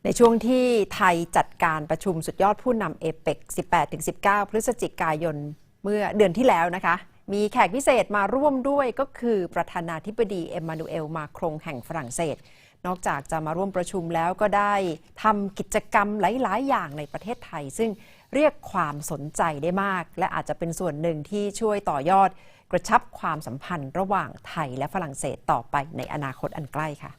ในช่วงที่ไทยจัดการประชุมสุดยอดผู้นำเอเปก 18-19 พฤศจิกายนเมื่อเดือนที่แล้วนะคะมีแขกพิเศษมาร่วมด้วยก็คือประธานาธิบดีเอ็มมานูเอล มาครงแห่งฝรั่งเศสนอกจากจะมาร่วมประชุมแล้วก็ได้ทำกิจกรรมหลายๆอย่างในประเทศไทยซึ่งเรียกความสนใจได้มากและอาจจะเป็นส่วนหนึ่งที่ช่วยต่อยอดกระชับความสัมพันธ์ระหว่างไทยและฝรั่งเศสต่อไปในอนาคตอันใกล้ค่ะ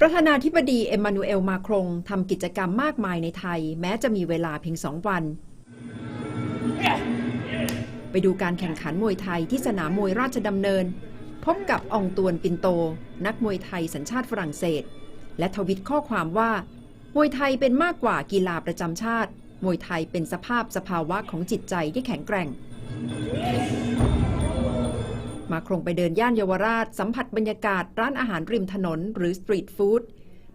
ประธานาธิบดีเอ็มมานูเอล มาครงทำกิจกรรมมากมายในไทยแม้จะมีเวลาเพียง2 วันไปดูการแข่งขันมวยไทยที่สนามมวยราชดำเนินพบกับอองตวนปินโตนักมวยไทยสัญชาติฝรั่งเศสและทวิตข้อความว่ามวยไทยเป็นมากกว่ากีฬาประจำชาติมวยไทยเป็นสภาวะของจิตใจที่แข็งแกร่งมาครงไปเดินย่านเยาวราชสัมผัสบรรยากาศร้านอาหารริมถนนหรือสตรีทฟู้ด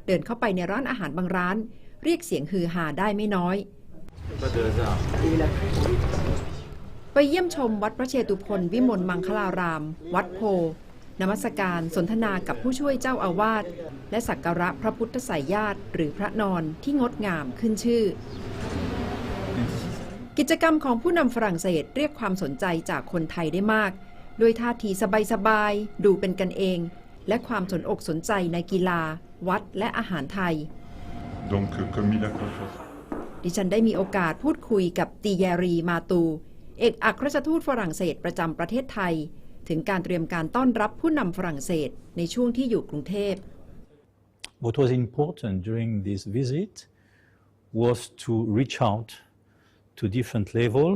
เดินเข้าไปในร้านอาหารบางร้านเรียกเสียงฮือฮาได้ไม่น้อยไปเยี่ยมชมวัดพระเชตุพนวิมลมังคลารามวัดโพนมัสการสนทนากับผู้ช่วยเจ้าอาวาสและสักการะพระพุทธไสยญาติหรือพระนอนที่งดงามขึ้นชื่อกิจกรรมของผู้นำฝรั่งเศสเรียกความสนใจจากคนไทยได้มากโดยท่าทีสบายๆดูเป็นกันเองและความสนอกสนใจในกีฬาวัดและอาหารไทยดิฉันได้มีโอกาสพูดคุยกับตีแยรีมาตูเอกอัครราชทูตฝรั่งเศสประจำประเทศไทยถึงการเตรียมการต้อนรับผู้นำฝรั่งเศสในช่วงที่อยู่กรุงเทพ What was important during this visit was to reach out to different level,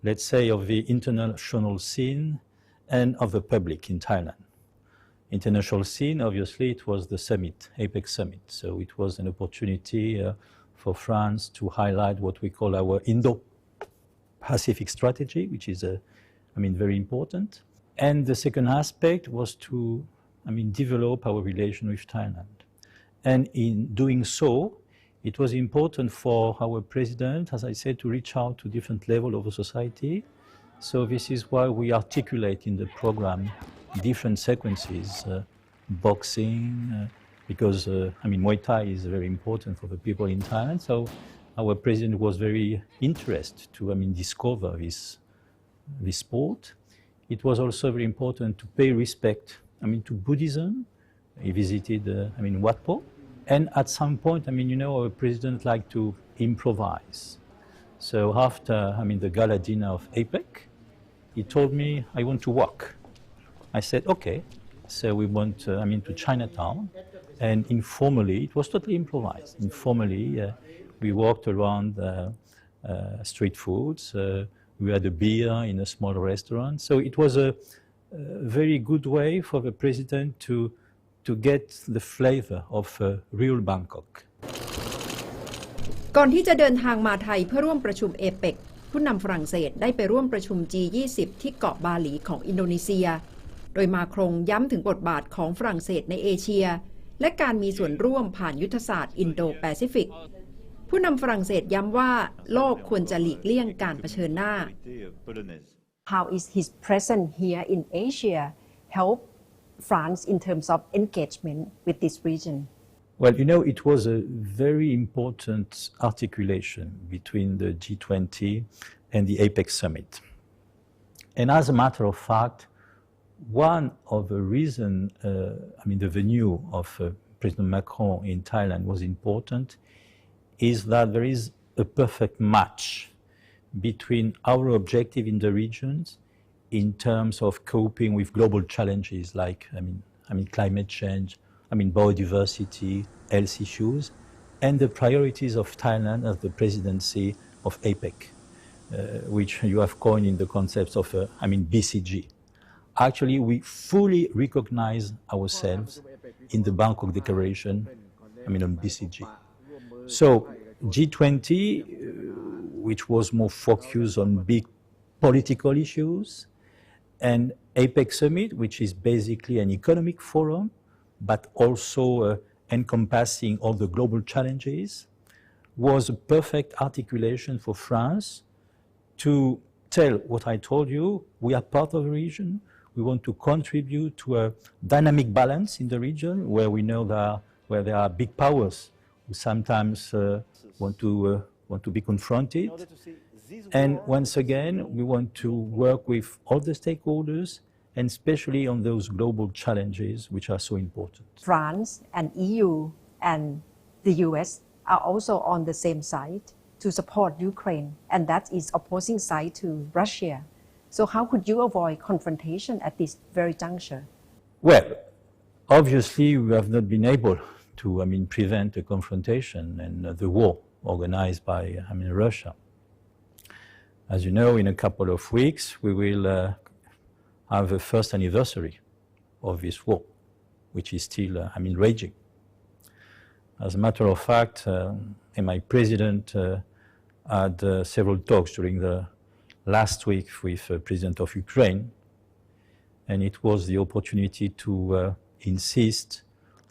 let's say of the international scene and of the public in Thailand. International scene, obviously, it was the summit, APEC summit. So it was an opportunity for France to highlight what we call our Indo-Pacific strategy, which is, very important. And the second aspect was to, develop our relation with Thailand. And in doing so, it was important for our president, as I said, to reach out to different levels of the society. So this is why we articulate in the program different sequences, boxing, because, Muay Thai is very important for the people in Thailand. So our president was very interested to, discover this sport. It was also very important to pay respect, to Buddhism. He visited, Wat Po. And at some point, our president liked to improvise. So after, the gala dinner of APEC, he told me, I want to walk. I said, okay. So we went, to Chinatown. And informally, it was totally improvised. Informally, we walked around street foods. We had a beer in a small restaurant. So it was a very good way for the president to get the flavor of real Bangkok. ก่อนที่จะเดินทางมาไทยเพื่อร่วมประชุมเอเปกผู้นำฝรั่งเศสได้ไปร่วมประชุม G20 ที่เกาะบาหลีของอินโดนีเซียโดยมาครงย้ำถึงบทบาทของฝรั่งเศสในเอเชียและการมีส่วนร่วมผ่านยุทธศาสตร์อินโดแปซิฟิกผู้นำฝรั่งเศสย้ำว่าโลกควรจะหลีกเลี่ยงการเผชิญหน้า How is his presence here in Asia help France in terms of engagement with this region? Well, it was a very important articulation between the G20 and the APEC summit. And as a matter of fact, one of the reasons, the venue of President Macron in Thailand was important is that there is a perfect match between our objective in the regions in terms of coping with global challenges like, climate change, biodiversity, health issues, and the priorities of Thailand as the presidency of APEC, which you have coined in the concepts of, BCG. Actually, we fully recognize ourselves in the Bangkok Declaration, on BCG. So G20, which was more focused on big political issues, and APEC Summit, which is basically an economic forum, but also encompassing all the global challenges, was a perfect articulation for France to tell what I told you. We are part of the region. We want to contribute to a dynamic balance in the region where we know where there are big powers who sometimes want to be confronted. And once again, we want to work with all the stakeholders and especially on those global challenges which are so important. France and EU and the US are also on the same side to support Ukraine, and that is opposing side to Russia. So how could you avoid confrontation at this very juncture? Well, obviously we have not been able to, prevent a confrontation and the war organized by, Russia. As you know, in a couple of weeks we will have the first anniversary of this war, which is still, raging. As a matter of fact, my president had several talks during the last week with the president of Ukraine, and it was the opportunity to insist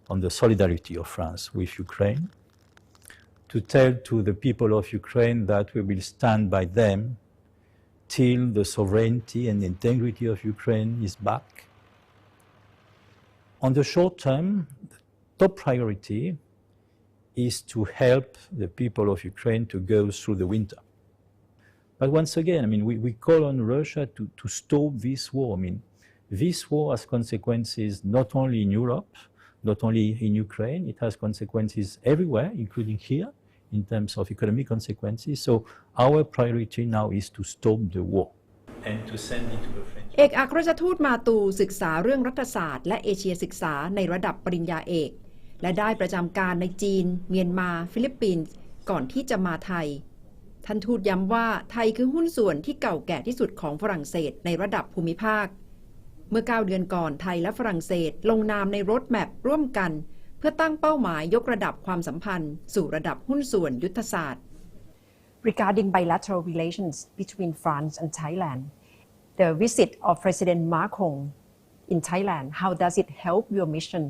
on the solidarity of France with Ukraine, to tell to the people of Ukraine that we will stand by them till the sovereignty and integrity of Ukraine is back. On the short term, the top priority is to help the people of Ukraine to go through the winter. But once again, we call on Russia to stop this war. This war has consequences not only in Europe, not only in Ukraine, it has consequences everywhere, including here, in terms of economic consequences. So our priority now is to stop the war and to send it to the French. เอกอัครราชทูตมาตูศึกษาเรื่องรัฐศาสตร์และเอเชียศึกษาในระดับปริญญาเอกและได้ประจำการในจีนเมียนมาฟิลิปปินส์ก่อนที่จะมาไทยท่านทูตย้ำว่าไทยคือหุ้นส่วนที่เก่าแก่ที่สุดของฝรั่งเศสในระดับภูมิภาคเมื่อ9 เดือนก่อนไทยและฝรั่งเศสลงนามในโรดแมปร่วมกันเพื่อตั้งเป้าหมายยกระดับความสัมพันธ์สู่ระดับหุ้นส่วนยุทธศาสตร์ Regarding bilateral relations between France and Thailand, the visit of President Macron in Thailand, how does it help your mission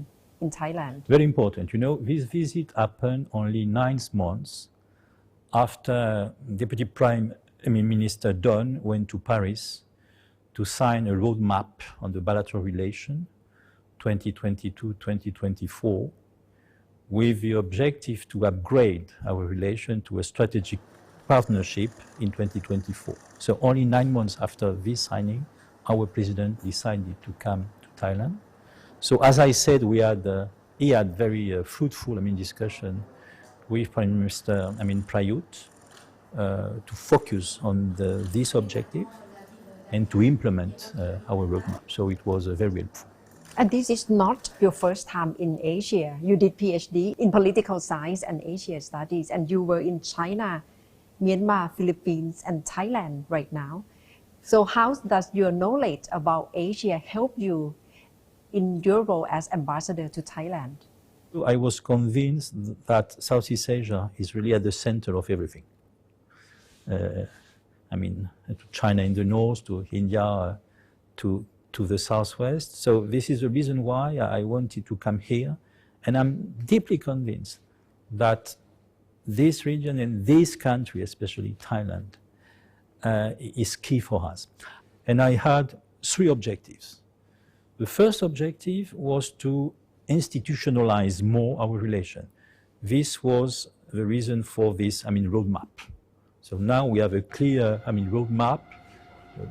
in Thailand? Very important. This visit happened only 9 months after Deputy Prime Minister Don went to Paris to sign a roadmap on the bilateral relation 2022-2024 with the objective to upgrade our relation to a strategic partnership in 2024. So only 9 months after this signing, our president decided to come to Thailand. So as I said, he had very fruitful discussion with Prime Minister Prayut to focus on this objective and to implement our roadmap. So it was very helpful. And this is not your first time in Asia. You did PhD in political science and Asia studies, and you were in China, Myanmar, Philippines, and Thailand right now. So how does your knowledge about Asia help you in your role as ambassador to Thailand? I was convinced that Southeast Asia is really at the center of everything. To China in the north, to India, to the southwest. So this is the reason why I wanted to come here. And I'm deeply convinced that this region and this country, especially Thailand, is key for us. And I had 3 objectives. The first objective was to institutionalize more our relation. This was the reason for this, roadmap. So now we have a clear, roadmap,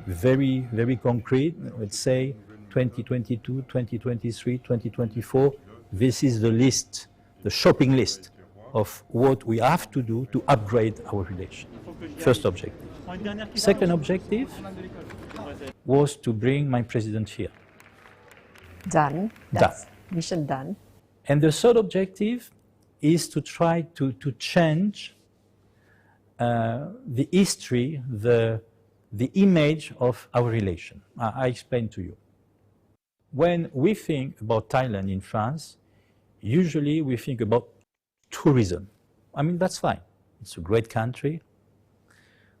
very, very concrete. Let's say 2022, 2023, 2024. This is the list, the shopping list of what we have to do to upgrade our relation. First objective. Second objective was to bring my president here. Done. That's mission done. And the third objective is to try to change the history, the image of our relation. I explain to you. When we think about Thailand in France, usually we think about tourism. That's fine. It's a great country.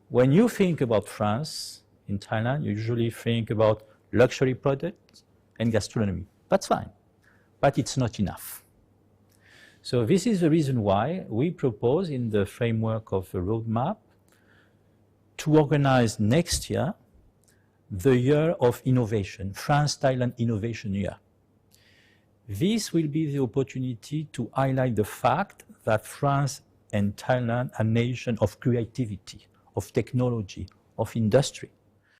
When you think about France in Thailand, you usually think about luxury products and gastronomy. That's fine. But it's not enough. So this is the reason why we propose in the framework of the roadmap to organize next year the year of innovation, France-Thailand Innovation Year. This will be the opportunity to highlight the fact that France and Thailand are nations of creativity, of technology, of industry.